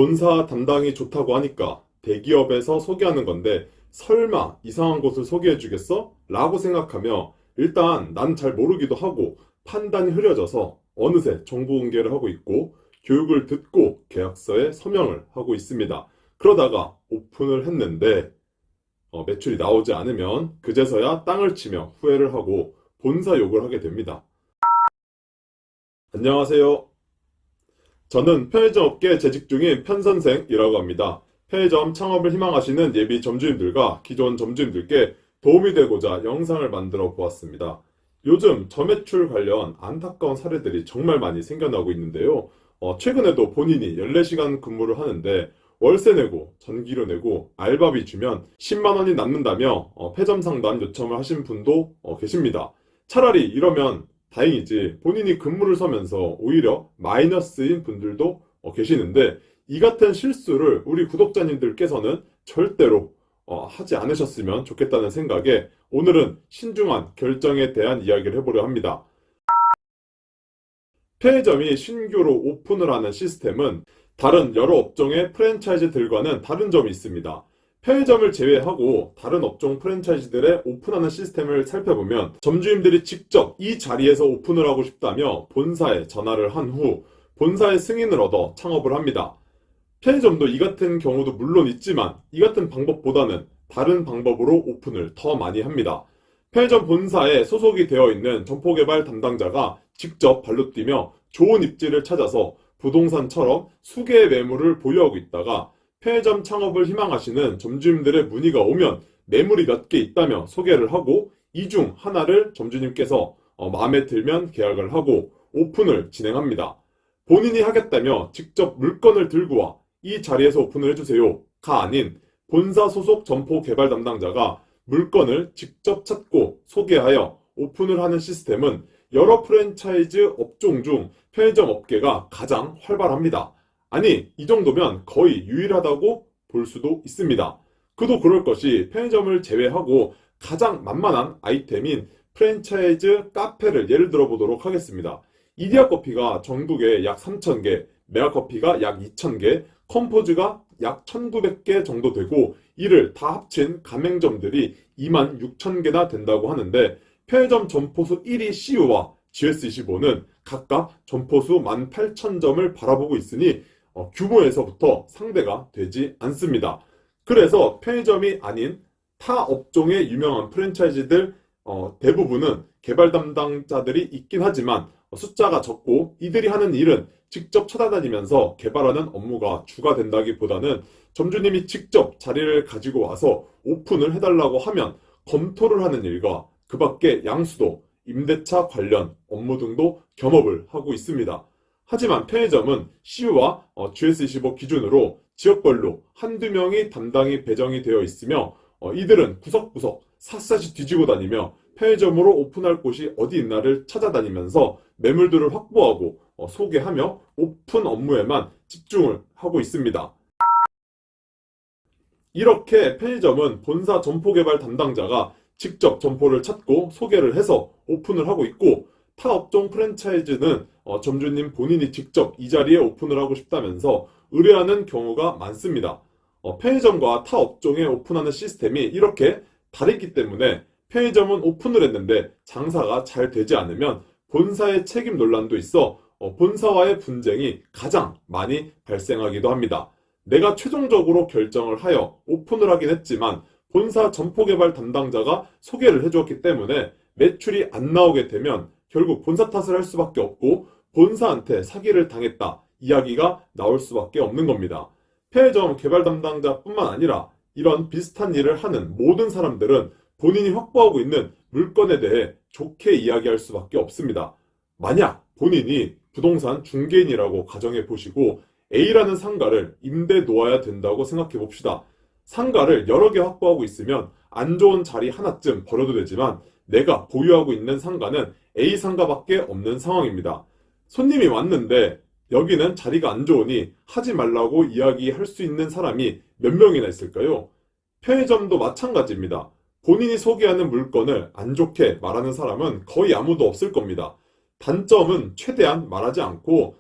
본사 담당이 좋다고 하니까 대기업에서 소개하는 건데 설마 이상한 곳을 소개해 주겠어? 라고 생각하며 일단 난 잘 모르기도 하고 판단이 흐려져서 어느새 정보 공개를 하고 있고 교육을 듣고 계약서에 서명을 하고 있습니다. 그러다가 오픈을 했는데 매출이 나오지 않으면 그제서야 땅을 치며 후회를 하고 본사 욕을 하게 됩니다. 안녕하세요. 저는 편의점 업계에 재직 중인 편선생이라고 합니다. 편의점 창업을 희망하시는 예비 점주님들과 기존 점주님들께 도움이 되고자 영상을 만들어 보았습니다. 요즘 저매출 관련 안타까운 사례들이 정말 많이 생겨나고 있는데요. 최근에도 본인이 14시간 근무를 하는데 월세 내고 전기료 내고 알바비 주면 10만 원이 남는다며 폐점 상담 요청을 하신 분도 계십니다. 차라리 이러면 다행이지 본인이 근무를 서면서 오히려 마이너스인 분들도 계시는데 이 같은 실수를 우리 구독자님들께서는 절대로 하지 않으셨으면 좋겠다는 생각에 오늘은 신중한 결정에 대한 이야기를 해보려 합니다. 편의점이 신규로 오픈을 하는 시스템은 다른 여러 업종의 프랜차이즈들과는 다른 점이 있습니다. 편의점을 제외하고 다른 업종 프랜차이즈들의 오픈하는 시스템을 살펴보면 점주님들이 직접 이 자리에서 오픈을 하고 싶다며 본사에 전화를 한 후 본사의 승인을 얻어 창업을 합니다. 편의점도 이 같은 경우도 물론 있지만 이 같은 방법보다는 다른 방법으로 오픈을 더 많이 합니다. 편의점 본사에 소속이 되어 있는 점포개발 담당자가 직접 발로 뛰며 좋은 입지를 찾아서 부동산처럼 수개의 매물을 보유하고 있다가 편의점 창업을 희망하시는 점주님들의 문의가 오면 매물이 몇 개 있다며 소개를 하고 이 중 하나를 점주님께서 마음에 들면 계약을 하고 오픈을 진행합니다. 본인이 하겠다며 직접 물건을 들고 와 이 자리에서 오픈을 해주세요가 아닌 본사 소속 점포 개발 담당자가 물건을 직접 찾고 소개하여 오픈을 하는 시스템은 여러 프랜차이즈 업종 중 편의점 업계가 가장 활발합니다. 아니, 이 정도면 거의 유일하다고 볼 수도 있습니다. 그도 그럴 것이 편의점을 제외하고 가장 만만한 아이템인 프랜차이즈 카페를 예를 들어 보도록 하겠습니다. 이디야 커피가 전국에 약 3,000개, 메가커피가 약 2,000개, 컴포즈가 약 1,900개 정도 되고 이를 다 합친 가맹점들이 26,000개나 된다고 하는데 편의점 점포수 1위 CU와 GS25는 각각 점포수 18,000점을 바라보고 있으니 규모에서부터 상대가 되지 않습니다. 그래서 편의점이 아닌 타 업종의 유명한 프랜차이즈들 대부분은 개발 담당자들이 있긴 하지만 숫자가 적고 이들이 하는 일은 직접 찾아다니면서 개발하는 업무가 주가 된다기보다는 점주님이 직접 자리를 가지고 와서 오픈을 해달라고 하면 검토를 하는 일과 그 밖에 양수도, 임대차 관련 업무 등도 겸업을 하고 있습니다. 하지만 편의점은 CU와 GS25 기준으로 지역별로 한두 명이 담당이 배정이 되어 있으며 이들은 구석구석 샅샅이 뒤지고 다니며 편의점으로 오픈할 곳이 어디 있나를 찾아다니면서 매물들을 확보하고 소개하며 오픈 업무에만 집중을 하고 있습니다. 이렇게 편의점은 본사 점포개발 담당자가 직접 점포를 찾고 소개를 해서 오픈을 하고 있고 타 업종 프랜차이즈는 점주님 본인이 직접 이 자리에 오픈을 하고 싶다면서 의뢰하는 경우가 많습니다. 편의점과 타 업종에 오픈하는 시스템이 이렇게 다르기 때문에 편의점은 오픈을 했는데 장사가 잘 되지 않으면 본사의 책임 논란도 있어 본사와의 분쟁이 가장 많이 발생하기도 합니다. 내가 최종적으로 결정을 하여 오픈을 하긴 했지만 본사 점포개발 담당자가 소개를 해주었기 때문에 매출이 안 나오게 되면 결국 본사 탓을 할 수밖에 없고 본사한테 사기를 당했다 이야기가 나올 수밖에 없는 겁니다. 편의점 개발 담당자뿐만 아니라 이런 비슷한 일을 하는 모든 사람들은 본인이 확보하고 있는 물건에 대해 좋게 이야기할 수밖에 없습니다. 만약 본인이 부동산 중개인이라고 가정해 보시고 A라는 상가를 임대 놓아야 된다고 생각해 봅시다. 상가를 여러 개 확보하고 있으면 안 좋은 자리 하나쯤 버려도 되지만 내가 보유하고 있는 상가는 A 상가밖에 없는 상황입니다. 손님이 왔는데 여기는 자리가 안 좋으니 하지 말라고 이야기할 수 있는 사람이 몇 명이나 있을까요? 편의점도 마찬가지입니다. 본인이 소개하는 물건을 안 좋게 말하는 사람은 거의 아무도 없을 겁니다. 단점은 최대한 말하지 않고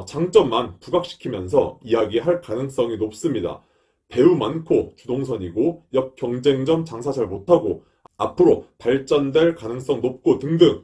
장점만 부각시키면서 이야기할 가능성이 높습니다. 배우 많고 주동선이고 옆 경쟁점 장사 잘 못하고 앞으로 발전될 가능성 높고 등등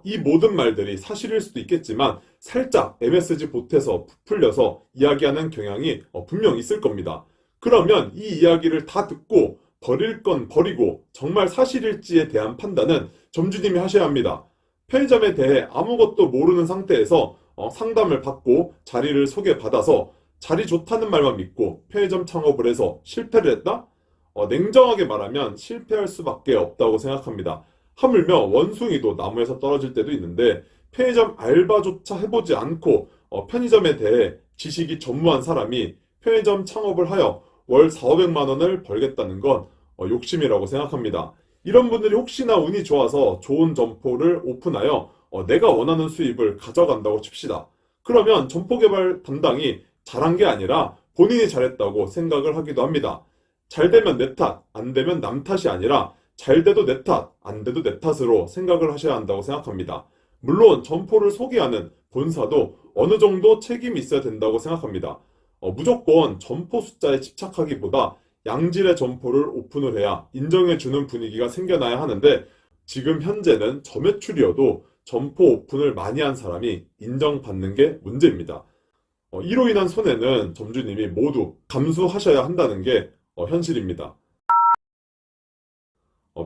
이 모든 말들이 사실일 수도 있겠지만 살짝 MSG 보태서 부풀려서 이야기하는 경향이 분명 있을 겁니다. 그러면 이 이야기를 다 듣고 버릴 건 버리고 정말 사실일지에 대한 판단은 점주님이 하셔야 합니다. 편의점에 대해 아무것도 모르는 상태에서 상담을 받고 자리를 소개받아서 자리 좋다는 말만 믿고 편의점 창업을 해서 실패를 했다? 냉정하게 말하면 실패할 수밖에 없다고 생각합니다. 하물며 원숭이도 나무에서 떨어질 때도 있는데 편의점 알바조차 해보지 않고 편의점에 대해 지식이 전무한 사람이 편의점 창업을 하여 월 4,500만 원을 벌겠다는 건 욕심이라고 생각합니다. 이런 분들이 혹시나 운이 좋아서 좋은 점포를 오픈하여 내가 원하는 수입을 가져간다고 칩시다. 그러면 점포 개발 담당이 잘한 게 아니라 본인이 잘했다고 생각을 하기도 합니다. 잘 되면 내 탓, 안 되면 남 탓이 아니라 잘 돼도 내 탓, 안 돼도 내 탓으로 생각을 하셔야 한다고 생각합니다. 물론 점포를 소개하는 본사도 어느 정도 책임이 있어야 된다고 생각합니다. 무조건 점포 숫자에 집착하기보다 양질의 점포를 오픈을 해야 인정해주는 분위기가 생겨나야 하는데 지금 현재는 저매출이어도 점포 오픈을 많이 한 사람이 인정받는 게 문제입니다. 이로 인한 손해는 점주님이 모두 감수하셔야 한다는 게 현실입니다.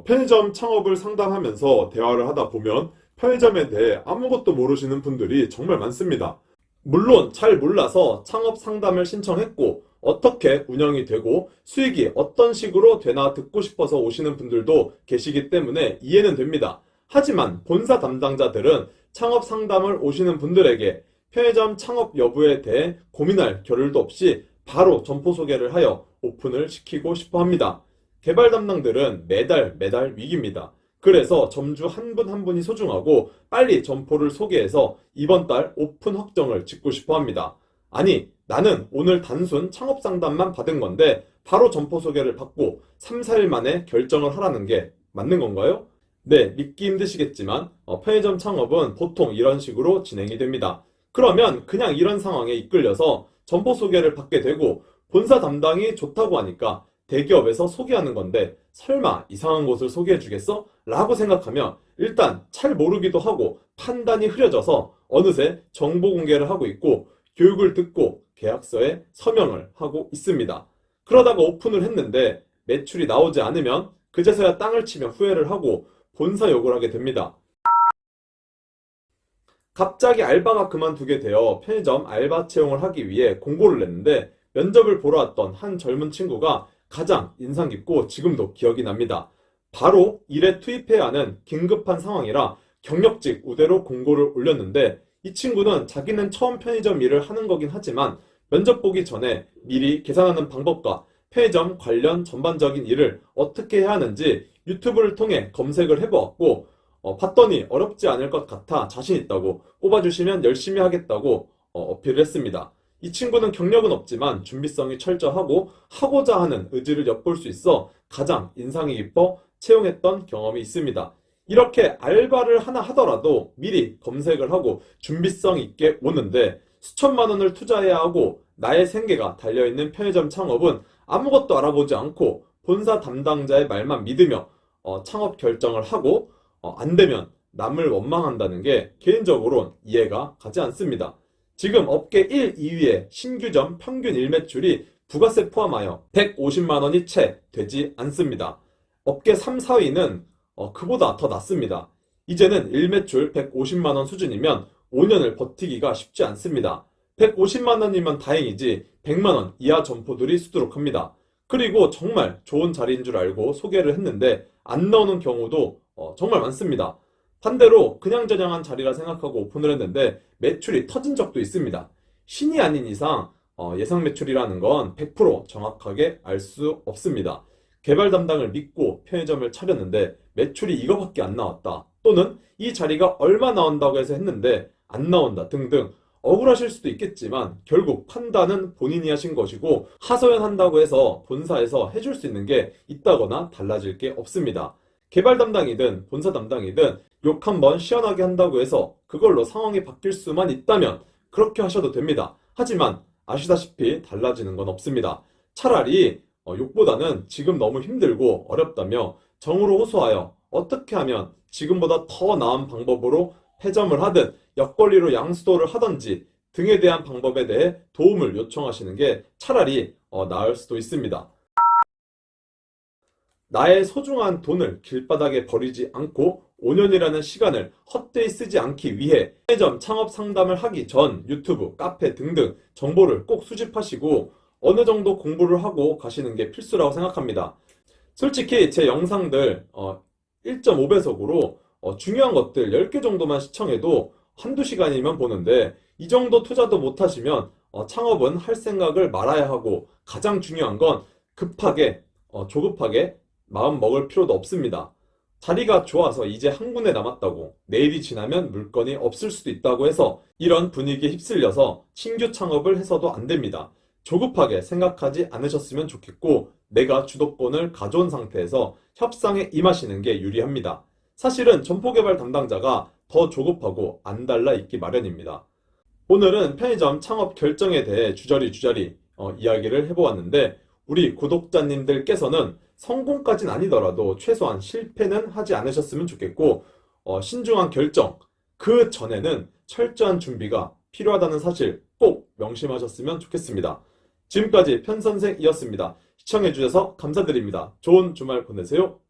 편의점 창업을 상담하면서 대화를 하다 보면 편의점에 대해 아무것도 모르시는 분들이 정말 많습니다. 물론 잘 몰라서 창업 상담을 신청했고 어떻게 운영이 되고 수익이 어떤 식으로 되나 듣고 싶어서 오시는 분들도 계시기 때문에 이해는 됩니다. 하지만 본사 담당자들은 창업 상담을 오시는 분들에게 편의점 창업 여부에 대해 고민할 겨를도 없이 바로 점포 소개를 하여 오픈을 시키고 싶어 합니다. 개발 담당들은 매달 위기입니다. 그래서 점주 한 분 한 분이 소중하고 빨리 점포를 소개해서 이번 달 오픈 확정을 짓고 싶어 합니다. 아니, 나는 오늘 단순 창업 상담만 받은 건데 바로 점포 소개를 받고 3, 4일 만에 결정을 하라는 게 맞는 건가요? 네, 믿기 힘드시겠지만 편의점 창업은 보통 이런 식으로 진행이 됩니다. 그러면 그냥 이런 상황에 이끌려서 점포 소개를 받게 되고 본사 담당이 좋다고 하니까 대기업에서 소개하는 건데 설마 이상한 곳을 소개해 주겠어? 라고 생각하면 일단 잘 모르기도 하고 판단이 흐려져서 어느새 정보 공개를 하고 있고 교육을 듣고 계약서에 서명을 하고 있습니다. 그러다가 오픈을 했는데 매출이 나오지 않으면 그제서야 땅을 치며 후회를 하고 본사 욕을 하게 됩니다. 갑자기 알바가 그만두게 되어 편의점 알바 채용을 하기 위해 공고를 냈는데 면접을 보러 왔던 한 젊은 친구가 가장 인상 깊고 지금도 기억이 납니다. 바로 일에 투입해야 하는 긴급한 상황이라 경력직 우대로 공고를 올렸는데 이 친구는 자기는 처음 편의점 일을 하는 거긴 하지만 면접 보기 전에 미리 계산하는 방법과 편의점 관련 전반적인 일을 어떻게 해야 하는지 유튜브를 통해 검색을 해보았고 봤더니 어렵지 않을 것 같아 자신 있다고 뽑아주시면 열심히 하겠다고 어필을 했습니다. 이 친구는 경력은 없지만 준비성이 철저하고 하고자 하는 의지를 엿볼 수 있어 가장 인상이 깊어 채용했던 경험이 있습니다. 이렇게 알바를 하나 하더라도 미리 검색을 하고 준비성 있게 오는데 수천만 원을 투자해야 하고 나의 생계가 달려있는 편의점 창업은 아무것도 알아보지 않고 본사 담당자의 말만 믿으며 창업 결정을 하고 안 되면 남을 원망한다는 게 개인적으로는 이해가 가지 않습니다. 지금 업계 1, 2위의 신규점 평균 일매출이 부가세 포함하여 150만 원이 채 되지 않습니다. 업계 3, 4위는 그보다 더 낮습니다. 이제는 일매출 150만 원 수준이면 5년을 버티기가 쉽지 않습니다. 150만 원이면 다행이지 100만 원 이하 점포들이 수두룩합니다. 그리고 정말 좋은 자리인 줄 알고 소개를 했는데 안 나오는 경우도 정말 많습니다. 반대로 그냥저냥한 자리라 생각하고 오픈을 했는데 매출이 터진 적도 있습니다. 신이 아닌 이상 예상 매출이라는 건 100% 정확하게 알 수 없습니다. 개발 담당을 믿고 편의점을 차렸는데 매출이 이거밖에 안 나왔다. 또는 이 자리가 얼마 나온다고 해서 했는데 안 나온다 등등 억울하실 수도 있겠지만 결국 판단은 본인이 하신 것이고 하소연한다고 해서 본사에서 해줄 수 있는 게 있다거나 달라질 게 없습니다. 개발 담당이든 본사 담당이든 욕 한번 시원하게 한다고 해서 그걸로 상황이 바뀔 수만 있다면 그렇게 하셔도 됩니다. 하지만 아시다시피 달라지는 건 없습니다. 차라리 욕보다는 지금 너무 힘들고 어렵다며 정으로 호소하여 어떻게 하면 지금보다 더 나은 방법으로 패점을 하든 역권리로 양수도를 하든지 등에 대한 방법에 대해 도움을 요청하시는 게 차라리 나을 수도 있습니다. 나의 소중한 돈을 길바닥에 버리지 않고 5년이라는 시간을 헛되이 쓰지 않기 위해 편의점 창업 상담을 하기 전 유튜브, 카페 등등 정보를 꼭 수집하시고 어느 정도 공부를 하고 가시는 게 필수라고 생각합니다. 솔직히 제 영상들 1.5배속으로 중요한 것들 10개 정도만 시청해도 한두 시간이면 보는데 이 정도 투자도 못 하시면 창업은 할 생각을 말아야 하고 가장 중요한 건 급하게 조급하게 마음 먹을 필요도 없습니다. 자리가 좋아서 이제 한 군데 남았다고 내일이 지나면 물건이 없을 수도 있다고 해서 이런 분위기에 휩쓸려서 신규 창업을 해서도 안 됩니다. 조급하게 생각하지 않으셨으면 좋겠고 내가 주도권을 가져온 상태에서 협상에 임하시는 게 유리합니다. 사실은 점포개발 담당자가 더 조급하고 안달나 있기 마련입니다. 오늘은 편의점 창업 결정에 대해 주저리 이야기를 해보았는데 우리 구독자님들께서는 성공까진 아니더라도 최소한 실패는 하지 않으셨으면 좋겠고 신중한 결정, 그 전에는 철저한 준비가 필요하다는 사실 꼭 명심하셨으면 좋겠습니다. 지금까지 편선생이었습니다. 시청해주셔서 감사드립니다. 좋은 주말 보내세요.